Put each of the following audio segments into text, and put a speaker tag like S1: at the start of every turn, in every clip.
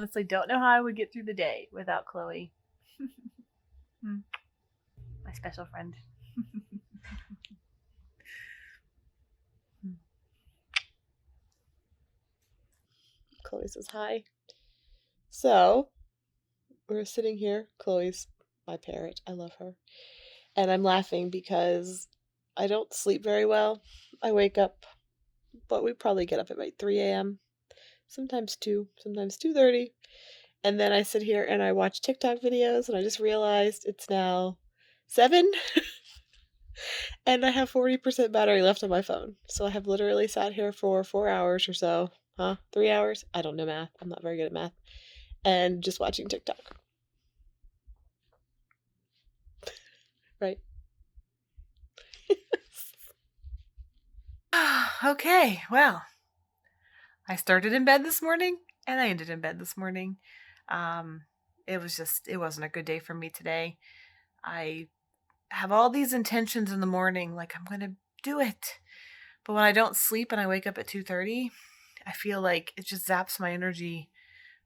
S1: honestly don't know how I would get through the day without Chloe. My special friend.
S2: Chloe says hi. So, we're sitting here. Chloe's my parrot. I love her. And I'm laughing because I don't sleep very well. I wake up, but we probably get up at like 3 a.m. Sometimes 2, sometimes 2:30. And then I sit here and I watch TikTok videos and I just realized it's now 7 and I have 40% battery left on my phone. So I have literally sat here for 4 hours or so. 3 hours? I don't know math. I'm not very good at math. And just watching TikTok. Right.
S1: Okay, well, I started in bed this morning and I ended in bed this morning. It wasn't a good day for me today. I have all these intentions in the morning, like I'm going to do it. But when I don't sleep and I wake up at 2:30, I feel like it just zaps my energy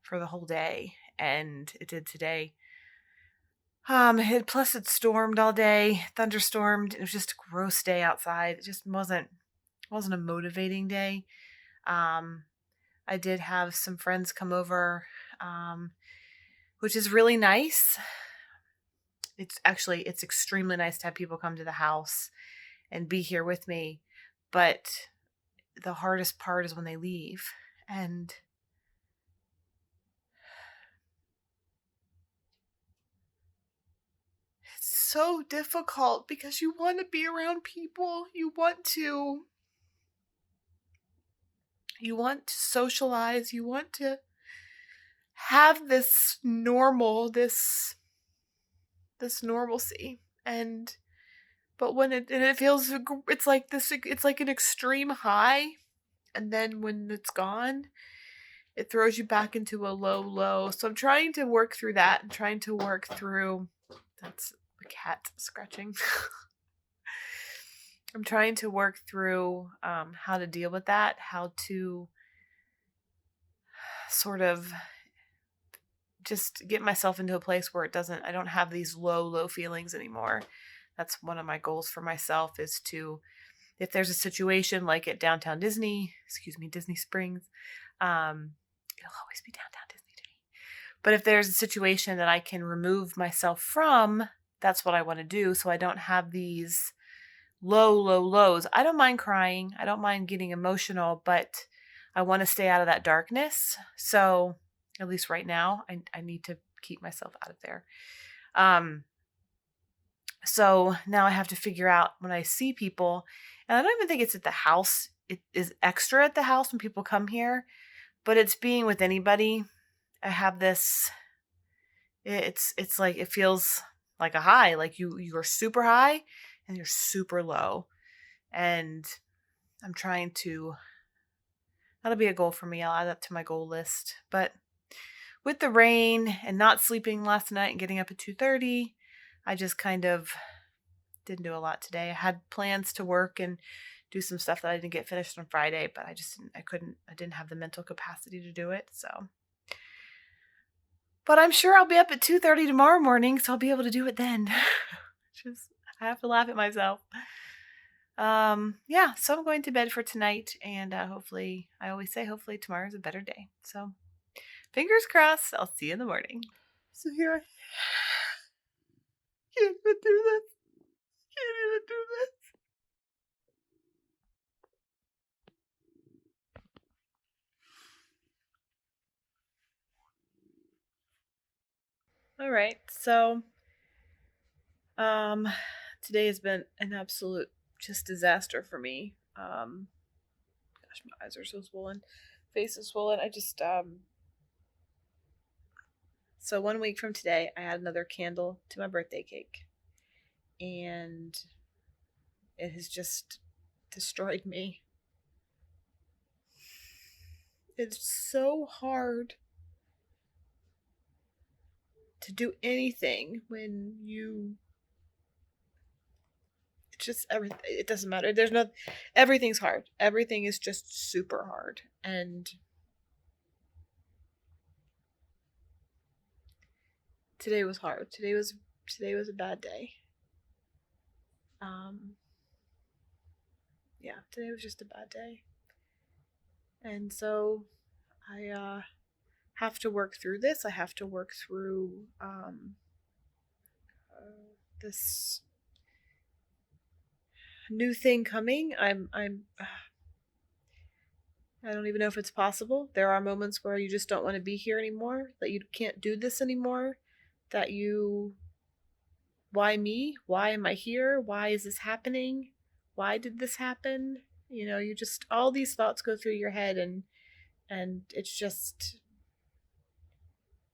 S1: for the whole day. And it did today. Plus it stormed all day, thunderstormed. It was just a gross day outside. It just wasn't a motivating day. I did have some friends come over, which is really nice. It's extremely nice to have people come to the house and be here with me. But the hardest part is when they leave. And it's so difficult because you want to be around people. You want to socialize. You want to have this normalcy. But when it feels, it's like an extreme high. And then when it's gone, it throws you back into a low. So I'm trying to work through that and trying to work through, that's the cat scratching. I'm trying to work through how to deal with that, how to sort of just get myself into a place where I don't have these low feelings anymore. That's one of my goals for myself, is to, if there's a situation like at downtown Disney Springs, it'll always be downtown Disney to me. But if there's a situation that I can remove myself from, that's what I want to do. So I don't have these lows. I don't mind crying. I don't mind getting emotional, but I want to stay out of that darkness. So at least right now, I need to keep myself out of there. So now I have to figure out when I see people, and I don't even think it's at the house. It is extra at the house when people come here, but it's being with anybody. I have this, it's like, it feels like a high, like you are super high and you're super low. And I'm trying to, that'll be a goal for me. I'll add that to my goal list. But with the rain and not sleeping last night and getting up at 2:30, I just kind of didn't do a lot today. I had plans to work and do some stuff that I didn't get finished on Friday, but I didn't have the mental capacity to do it. So, but I'm sure I'll be up at 2:30 tomorrow morning, so I'll be able to do it then. I have to laugh at myself. Yeah, so I'm going to bed for tonight, and hopefully tomorrow's a better day. So, fingers crossed, I'll see you in the morning. So here I can't even do this. Can't even do this. All right, so today has been an absolute just disaster for me. Gosh, my eyes are so swollen, face is swollen. So 1 week from today, I had another candle to my birthday cake, and it has just destroyed me. It's so hard to do anything when just everything, it doesn't matter. Everything's hard. Everything is just super hard. And
S2: today was hard. Today was a bad day. Yeah, today was just a bad day. And so I have to work through this. I have to work through this new thing coming. I don't even know if it's possible. There are moments where you just don't want to be here anymore, that you can't do this anymore, that you, why me? Why am I here? Why is this happening? Why did this happen? You just, all these thoughts go through your head, and it's just,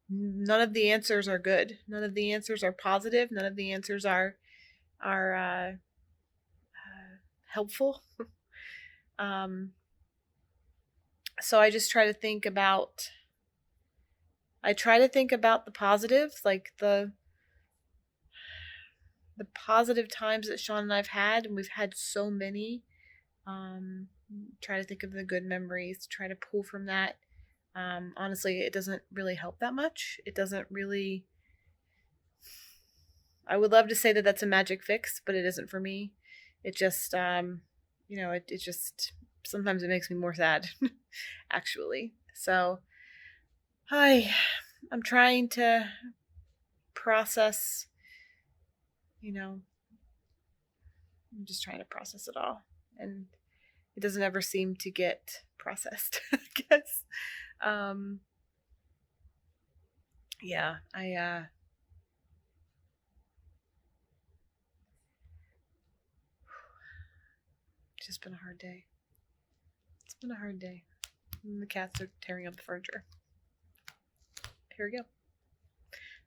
S2: none of the answers are good. None of the answers are positive. None of the answers are helpful. So I just try to think about the positives, like the positive times that Sean and I've had, and we've had so many. Try to think of the good memories, try to pull from that. Honestly, it doesn't really help that much. It doesn't really. I would love to say that that's a magic fix, but it isn't for me. It just, it just, sometimes it makes me more sad, actually. So, I'm trying to process, I'm just trying to process it all. And it doesn't ever seem to get processed, I guess. Yeah, it's just been a hard day. It's been a hard day. And the cats are tearing up the furniture. Here we go.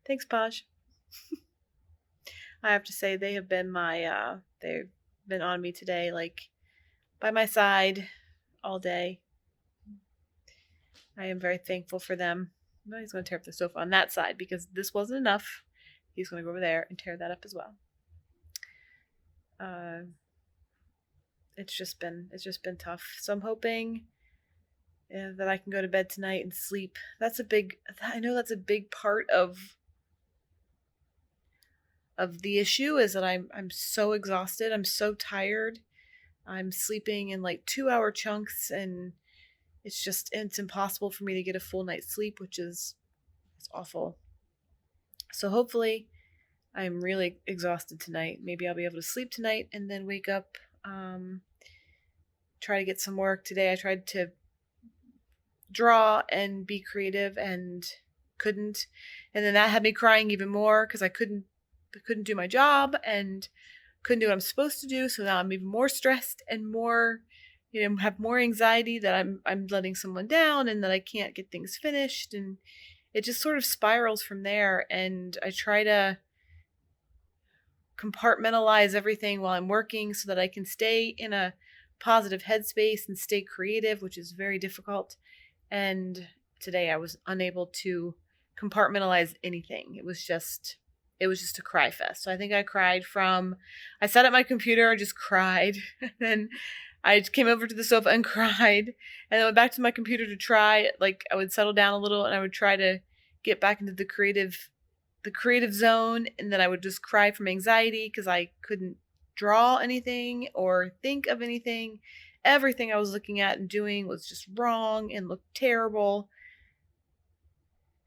S2: Thanks, Paj. I have to say, they have been they've been on me today, like, by my side all day. I am very thankful for them. Well, he's going to tear up the sofa on that side because this wasn't enough. He's going to go over there and tear that up as well. It's just been tough. So I'm hoping that I can go to bed tonight and sleep. I know that's a big part of the issue, is that I'm so exhausted. I'm so tired. I'm sleeping in like 2-hour chunks, and it's impossible for me to get a full night's sleep, which is, it's awful. So hopefully I'm really exhausted tonight. Maybe I'll be able to sleep tonight and then wake up, try to get some work today. I tried to draw and be creative and couldn't. And then that had me crying even more because I couldn't do my job and couldn't do what I'm supposed to do. So now I'm even more stressed and more, have more anxiety that I'm letting someone down and that I can't get things finished. And it just sort of spirals from there. And I try to compartmentalize everything while I'm working so that I can stay in a positive headspace and stay creative, which is very difficult. And today I was unable to compartmentalize anything. It was just a cry fest. So I think I sat at my computer and just cried. And then I came over to the sofa and cried. And then went back to my computer to try, like, I would settle down a little and I would try to get back into the creative zone. And then I would just cry from anxiety because I couldn't draw anything or think of anything. Everything I was looking at and doing was just wrong and looked terrible.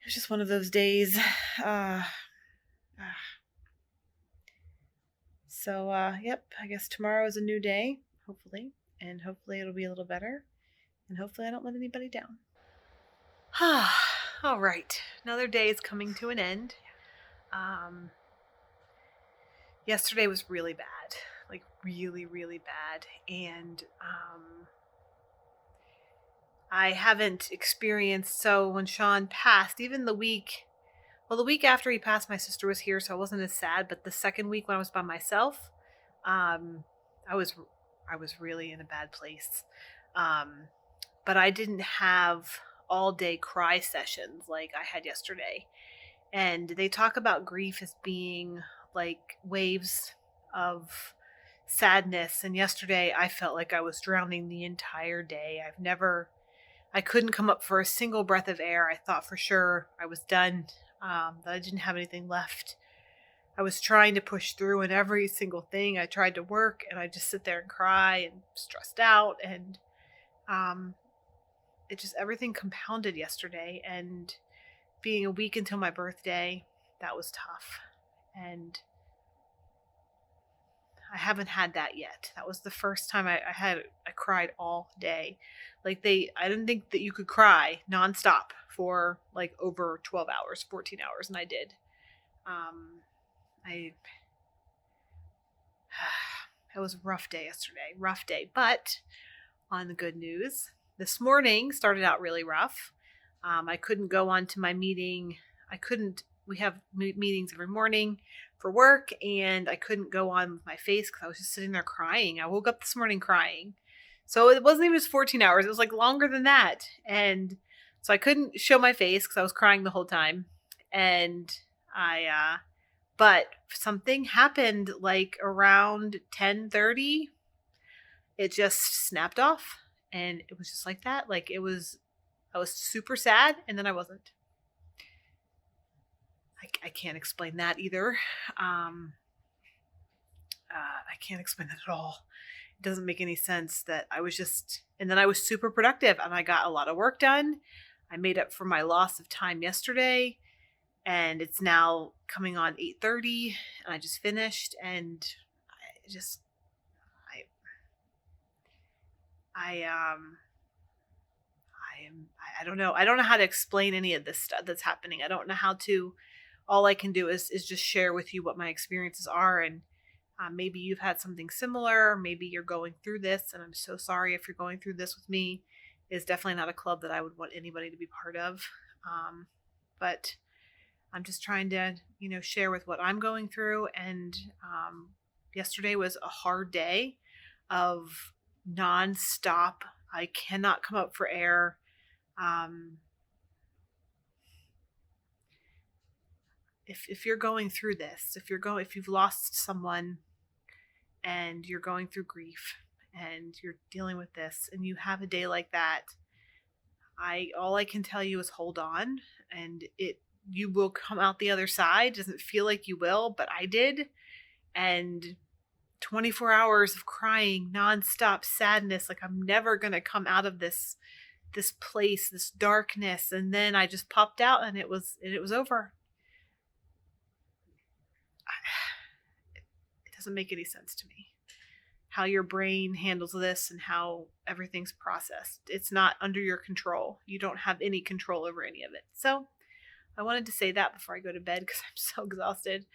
S2: It was just one of those days. So, yep, I guess tomorrow is a new day, hopefully. And hopefully it'll be a little better. And hopefully I don't let anybody down. All right. Another day is coming to an end. Yesterday was really bad. Like, really, really bad. And I haven't experienced, so when Sean passed, even the week after he passed, my sister was here, so I wasn't as sad. But the second week when I was by myself, I was really in a bad place. But I didn't have all day cry sessions like I had yesterday. And they talk about grief as being like waves of sadness. And yesterday I felt like I was drowning the entire day. I couldn't come up for a single breath of air. I thought for sure I was done.
S1: that I didn't have anything left. I was trying to push through in every single thing. I tried to work and I just sit there and cry and stressed out. And um, it just, everything compounded yesterday. And being a week until my birthday, that was tough. And I haven't had that yet. That was the first time I cried all day. I didn't think that you could cry nonstop for like over 12 hours, 14 hours, and I did. Um, I it was a rough day yesterday, rough day. But on the good news, this morning started out really rough. I couldn't go on to my meeting. I couldn't. We have meetings every morning for work, and I couldn't go on with my face because I was just sitting there crying. I woke up this morning crying, so it wasn't even just 14 hours. It was like longer than that, and so I couldn't show my face because I was crying the whole time. And but something happened like around 10:30. It just snapped off, and it was just like that. I was super sad, and then I wasn't. I can't explain that either. Um, I can't explain that at all. It doesn't make any sense that I was just, and then I was super productive and I got a lot of work done. I made up for my loss of time yesterday, and it's now coming on 8:30, and I just finished, and I just, I, I don't know. I don't know how to explain any of this stuff that's happening. I don't know how to. All I can do is just share with you what my experiences are, and maybe you've had something similar. Maybe you're going through this, and I'm so sorry if you're going through this with me. It's definitely not a club that I would want anybody to be part of. But I'm just trying to, share with what I'm going through. And yesterday was a hard day of nonstop. I cannot come up for air. Um, if you're going through this, if you've lost someone and you're going through grief and you're dealing with this and you have a day like that, all I can tell you is hold on, and you will come out the other side. It doesn't feel like you will, but I did. And 24 hours of crying, nonstop sadness, like I'm never going to come out of this place, this darkness. And then I just popped out, and it was over. It doesn't make any sense to me how your brain handles this and how everything's processed. It's not under your control. You don't have any control over any of it. So I wanted to say that before I go to bed because I'm so exhausted.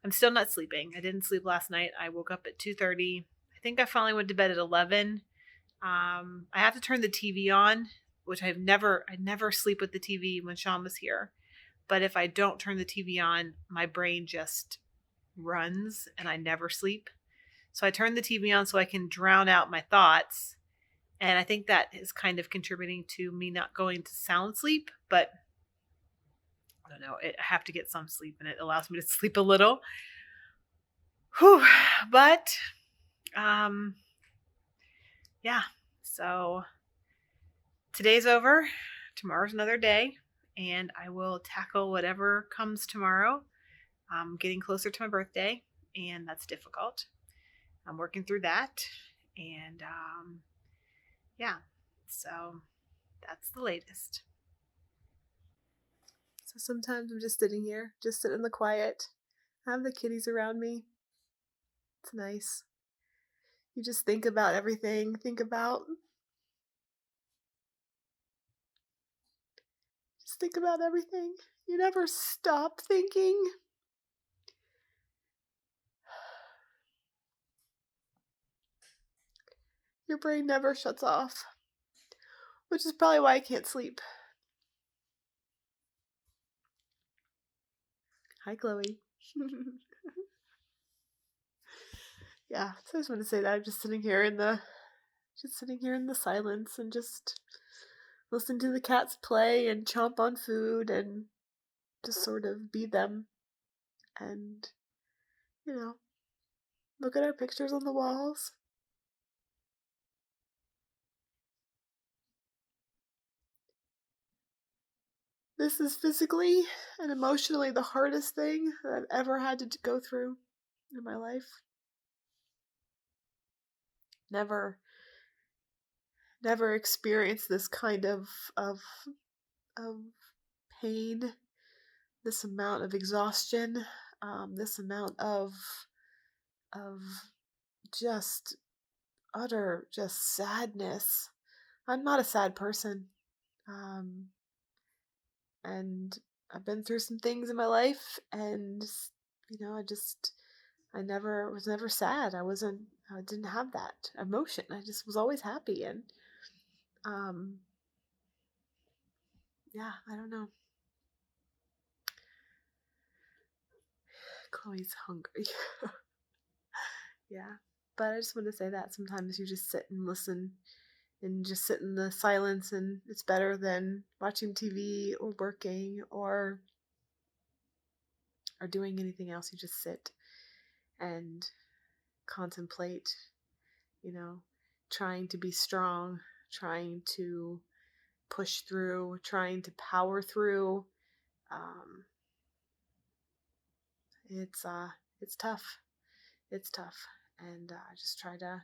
S1: I'm still not sleeping. I didn't sleep last night. I woke up at 2:30. I think I finally went to bed at 11. I have to turn the TV on, which I never sleep with the TV when Sean was here. But if I don't turn the TV on, my brain just runs and I never sleep. So I turned the TV on so I can drown out my thoughts. And I think that is kind of contributing to me not going to sound sleep, but I don't know. I have to get some sleep, and it allows me to sleep a little. Whew. But, um, yeah. So today's over. Tomorrow's another day, and I will tackle whatever comes tomorrow. I'm getting closer to my birthday, and that's difficult. I'm working through that, and yeah, so that's the latest. So sometimes I'm just sitting here, just sitting in the quiet. I have the kitties around me. It's nice. You just think about everything. Just think about everything. You never stop thinking. Your brain never shuts off, which is probably why I can't sleep. Hi, Chloe. Yeah, so I just want to say that I'm just sitting here in the silence and just listen to the cats play and chomp on food and just sort of be them and, look at our pictures on the walls.
S2: This is physically and emotionally the hardest thing that I've ever had to go through in my life. Never, never experienced this kind of pain, this amount of exhaustion, this amount of just utter just sadness. I'm not a sad person. Um, and I've been through some things in my life, and I never was never sad. I didn't have that emotion. I just was always happy, and um, yeah, I don't know. Chloe's hungry. Yeah, but I just want to say that sometimes you just sit and listen and just sit in the silence, and it's better than watching TV or working or doing anything else. You just sit and contemplate, you know, trying to be strong, trying to push through, trying to power through. Um, it's tough. It's tough, and I just try to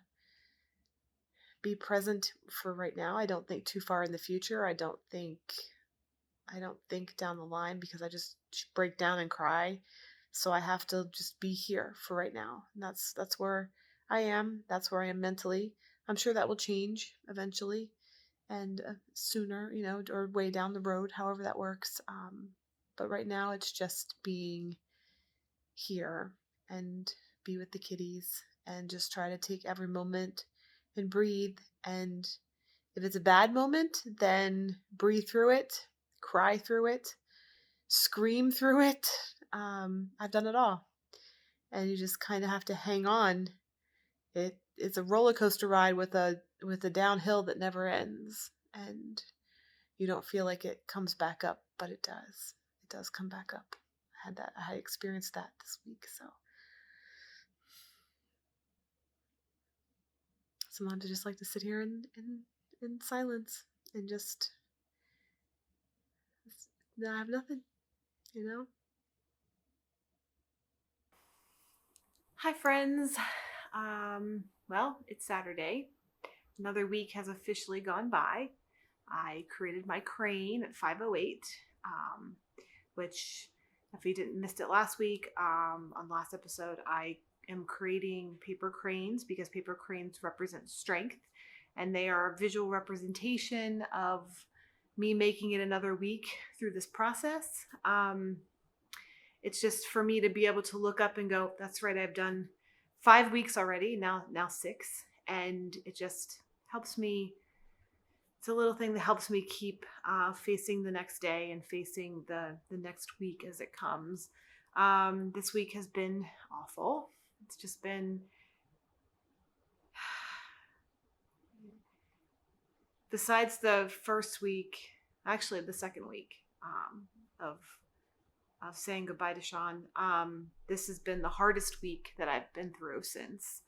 S2: be present for right now. I don't think too far in the future. I don't think down the line, because I just break down and cry. So I have to just be here for right now. And that's where I am. That's where I am mentally. I'm sure that will change eventually and sooner, or way down the road, however that works. But right now it's just being here and be with the kitties and just try to take every moment and breathe. And if it's a bad moment, then breathe through it, cry through it, scream through it. I've done it all. And you just kind of have to hang on. It's a roller coaster ride with a downhill that never ends. And you don't feel like it comes back up, but it does. It does come back up. I had experienced that this week. So sometimes I just like to sit here in silence and just I have nothing, you know?
S1: Hi, friends. Well, it's Saturday. Another week has officially gone by. I created my crane at 5:08, which, if you didn't missed it last week, on last episode, I am creating paper cranes because paper cranes represent strength, and they are a visual representation of me making it another week through this process. It's just for me to be able to look up and go, that's right, I've done 5 weeks already, now 6. And it just helps me. It's a little thing that helps me keep facing the next day and facing the next week as it comes. This week has been awful. It's just been, besides the first week, actually the second week of saying goodbye to Sean. This has been the hardest week that I've been through since.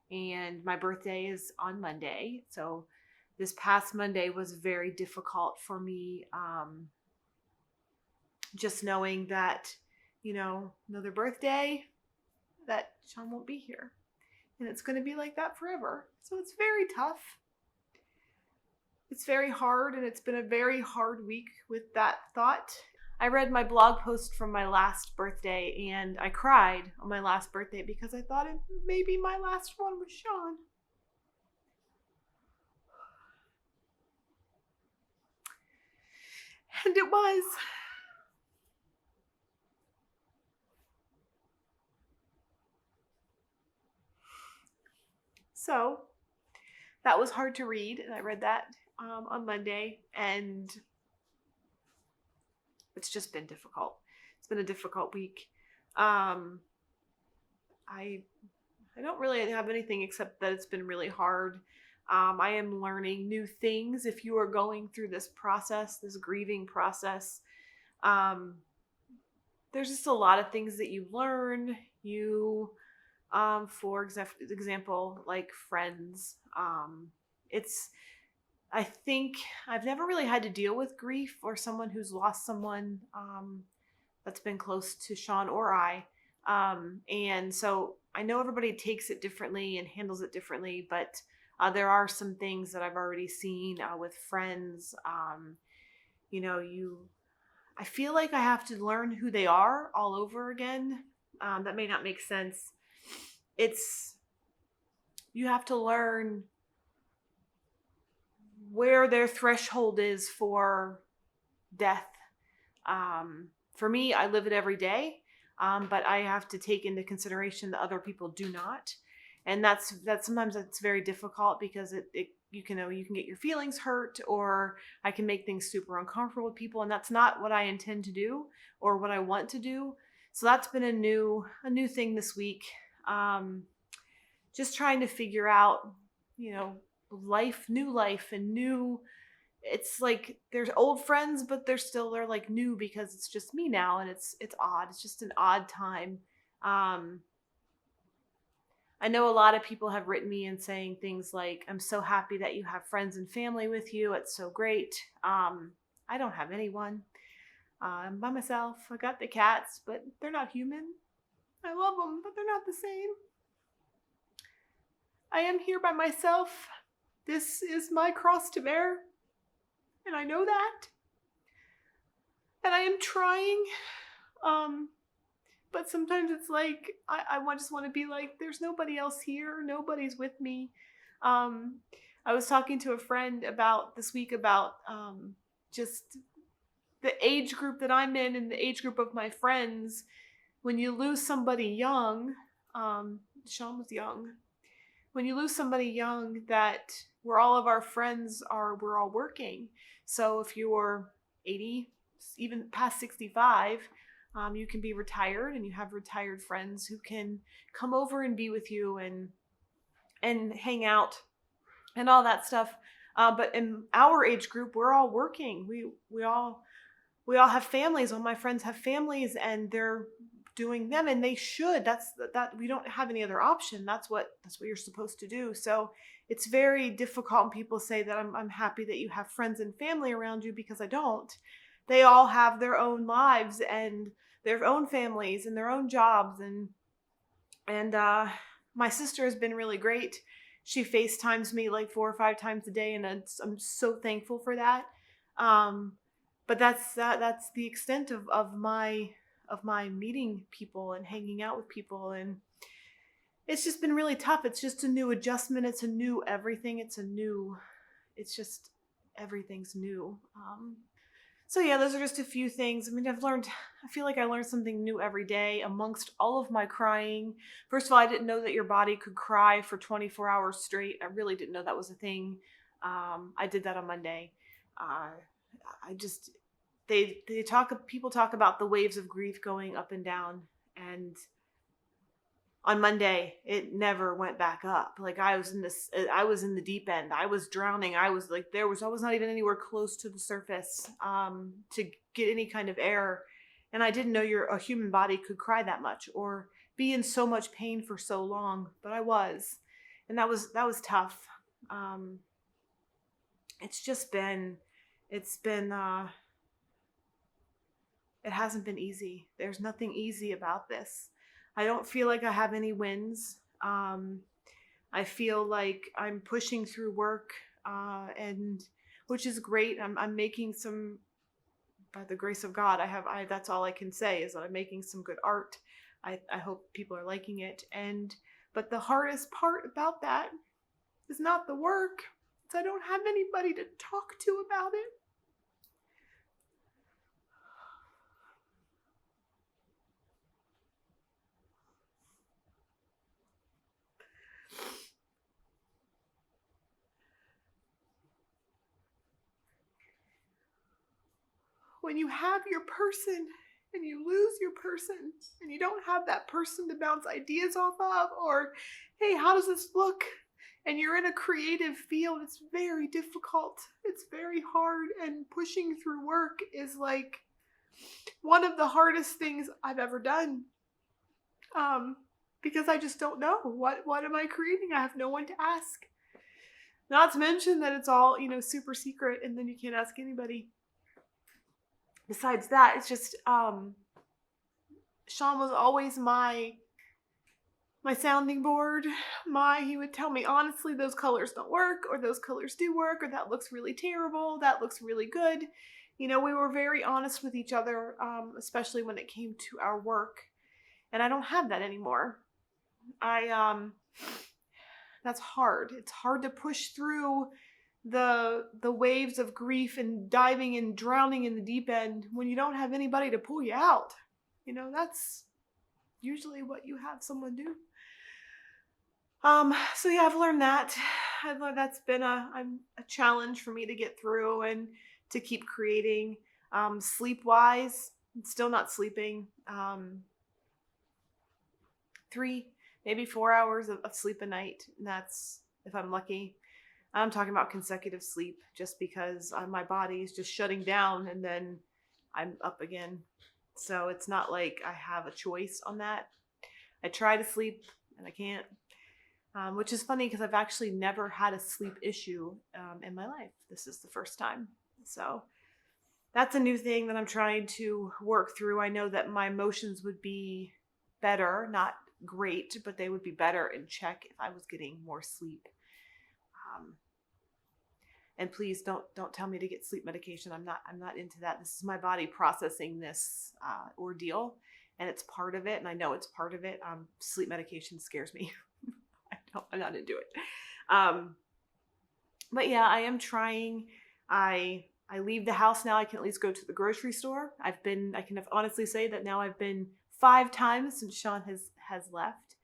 S1: And my birthday is on Monday. So this past Monday was very difficult for me. Just knowing that, another birthday, that Sean won't be here. And it's going to be like that forever. So it's very tough. It's very hard, and it's been a very hard week with that thought. I read my blog post from my last birthday, and I cried on my last birthday because I thought it maybe my last one with Sean. And it was. So that was hard to read, and I read that on Monday, and it's just been difficult. It's been a difficult week. I don't really have anything except that it's been really hard. I am learning new things. If you are going through this process, this grieving process, um, there's just a lot of things that you learn. For example, like friends. It's I think I've never really had to deal with grief or someone who's lost someone that's been close to Sean or I. And so I know everybody takes it differently and handles it differently, but there are some things that I've already seen with friends. You know, I feel like I have to learn who they are all over again. That may not make sense. It's, you have to learn where their threshold is for death. For me, I live it every day, but I have to take into consideration that other people do not, and that's sometimes it's very difficult because it you can get your feelings hurt, or I can make things super uncomfortable with people, and that's not what I intend to do or what I want to do. So that's been a new thing this week. Um, just trying to figure out, you know, life, and new, it's like there's old friends, but they're like new because it's just me now, and it's odd. It's just an odd time. Um, I know a lot of people have written me and saying things like, "I'm so happy that you have friends and family with you. It's so great." I don't have anyone. I'm by myself. I got the cats, but they're not human. I love them, but they're not the same. I am here by myself. This is my cross to bear, and I know that. And I am trying. Um, but sometimes it's like I just want to be like, there's nobody else here, nobody's with me. um I was talking to a friend about this week about just the age group that I'm in and the age group of my friends. When you lose somebody young, Sean was young, when you lose somebody young, that where all of our friends are, we're all working. So if you're 80, even past 65, you can be retired and you have retired friends who can come over and be with you and hang out and all that stuff. But in our age group, we're all working. We all have families. All my friends have families, and they're doing them, and they should. That we don't have any other option. That's what you're supposed to do. So it's very difficult when people say that I'm happy that you have friends and family around you, because I don't. They all have their own lives and their own families and their own jobs, and my sister has been really great. She FaceTimes me like 4 or 5 times a day, and I'm so thankful for that. Um, but that's the extent of my meeting people and hanging out with people, and it's just been really tough. It's just a new adjustment. It's a new everything. It's just everything's new. So yeah, those are just a few things. I mean, I feel like I learned something new every day amongst all of my crying. First of all, I didn't know that your body could cry for 24 hours straight. I really didn't know that was a thing. I did that on Monday. Uh, I just, people talk about the waves of grief going up and down. And on Monday, it never went back up. Like I was in the deep end. I was drowning. I was like, I was not even anywhere close to the surface, to get any kind of air. And I didn't know a human body could cry that much or be in so much pain for so long, but I was. And that was tough. Um, it's been, it hasn't been easy. There's nothing easy about this. I don't feel like I have any wins. I feel like I'm pushing through work, and which is great. I'm making some, by the grace of God. That's all I can say is that I'm making some good art. I hope people are liking it. But the hardest part about that is not the work. It's I don't have anybody to talk to about it. When you have your person and you lose your person and you don't have that person to bounce ideas off of, or hey, how does this look, and you're in a creative field, it's very difficult. It's very hard, and pushing through work is like one of the hardest things I've ever done. um because I just don't know what am I creating. I have no one to ask. Not to mention that it's all, super secret and then you can't ask anybody. Besides that, it's just Sean was always my sounding board. He would tell me honestly those colors don't work, or those colors do work, or that looks really terrible, that looks really good. We were very honest with each other, especially when it came to our work. And I don't have that anymore. I That's hard. It's hard to push through the waves of grief and diving and drowning in the deep end when you don't have anybody to pull you out. That's usually what you have someone do. So yeah, I've learned that. I've learned that's been a challenge for me to get through and to keep creating. Sleep wise, still not sleeping. 3, maybe 4 hours of sleep a night. And that's if I'm lucky. I'm talking about consecutive sleep just because my body is just shutting down and then I'm up again. So it's not like I have a choice on that. I try to sleep and I can't, which is funny because I've actually never had a sleep issue in my life. This is the first time. So that's a new thing that I'm trying to work through. I know that my emotions would be better, not great, but they would be better in check if I was getting more sleep. Um, and please don't tell me to get sleep medication. I'm not into that. This is my body processing this ordeal, and it's part of it. And I know it's part of it. Sleep medication scares me. I'm not into it. But yeah, I am trying. I leave the house now. I can at least go to the grocery store. I can honestly say that now I've been 5 times since Sean has left,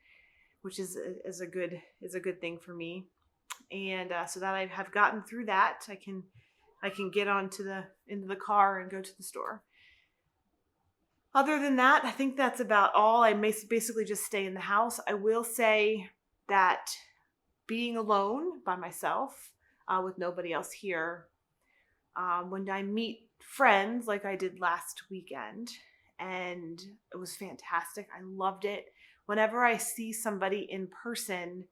S1: which is a good thing for me. And so that I have gotten through that, I can get into the car and go to the store. Other than that, I think that's about all. I may basically just stay in the house. I will say that being alone by myself, with nobody else here, when I meet friends like I did last weekend, and it was fantastic. I loved it. Whenever I see somebody in person,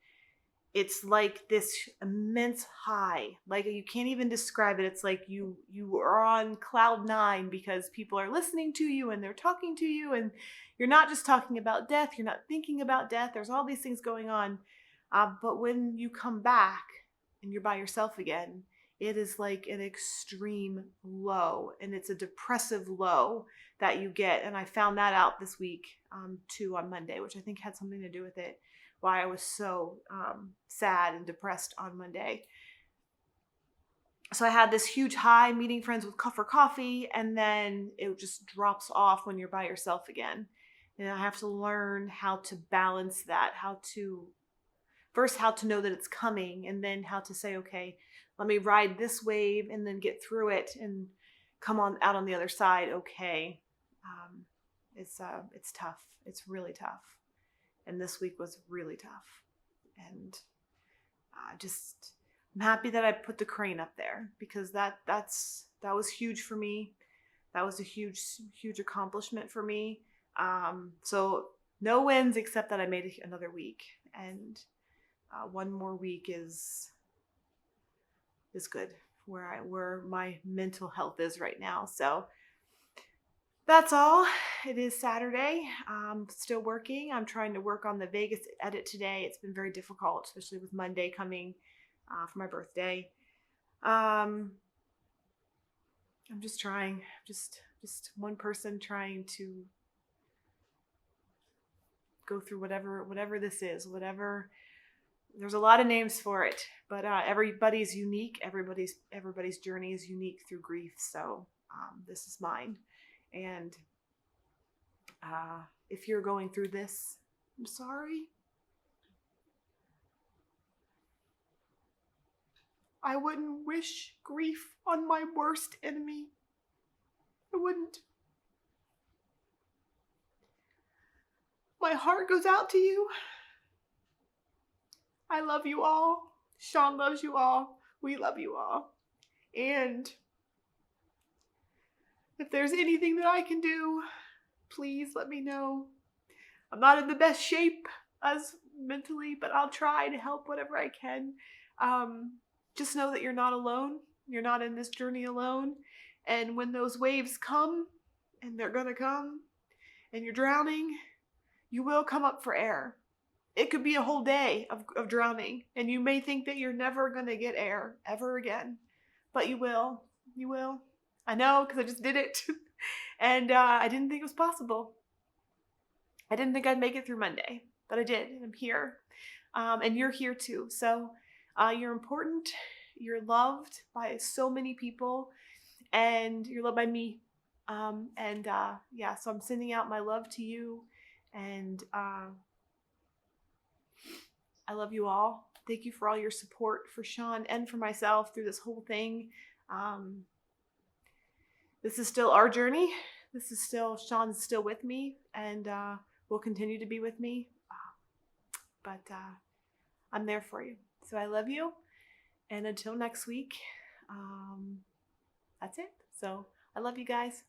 S1: it's like this immense high. Like you can't even describe it. It's like you are on cloud 9 because people are listening to you and they're talking to you, and you're not just talking about death. You're not thinking about death. There's all these things going on. But when you come back and you're by yourself again, it is like an extreme low, and it's a depressive low that you get. And I found that out this week, too, on Monday, which I think had something to do with it, why I was so sad and depressed on Monday. So I had this huge high meeting friends for coffee, and then it just drops off when you're by yourself again. And I have to learn how to balance that, how to know that it's coming, and then how to say, okay, let me ride this wave and then get through it and come on out on the other side. Okay. It's tough. It's really tough. And this week was really tough. And I'm happy that I put the crane up there, because that was huge for me. That was a huge accomplishment for me. So no wins except that I made it another week, and one more week is good where my mental health is right now. So that's all. It is Saturday. Still working. I'm trying to work on the Vegas edit today. It's been very difficult, especially with Monday coming for my birthday. I'm just trying, just one person trying to go through whatever this is, whatever. There's a lot of names for it, but everybody's unique. Everybody's journey is unique through grief. So this is mine. And if you're going through this, I'm sorry. I wouldn't wish grief on my worst enemy. I wouldn't. My heart goes out to you. I love you all. Sean loves you all. We love you all. And if there's anything that I can do, please let me know. I'm not in the best shape as mentally, but I'll try to help whatever I can.
S3: just know that you're not alone. You're not in this journey alone. And when those waves come, and they're gonna come, and you're drowning, you will come up for air. It could be a whole day of drowning, and you may think that you're never gonna get air ever again, but you will. You will. I know, because I just did it. And I didn't think it was possible. I didn't think I'd make it through Monday, but I did, and I'm here. And you're here too. So you're important. You're loved by so many people, and you're loved by me. Yeah, so I'm sending out my love to you, and I love you all. Thank you for all your support for Sean and for myself through this whole thing. Um, this is still our journey. This is still, Sean's still with me, and will continue to be with me. But I'm there for you. So I love you. And until next week, that's it. So I love you guys.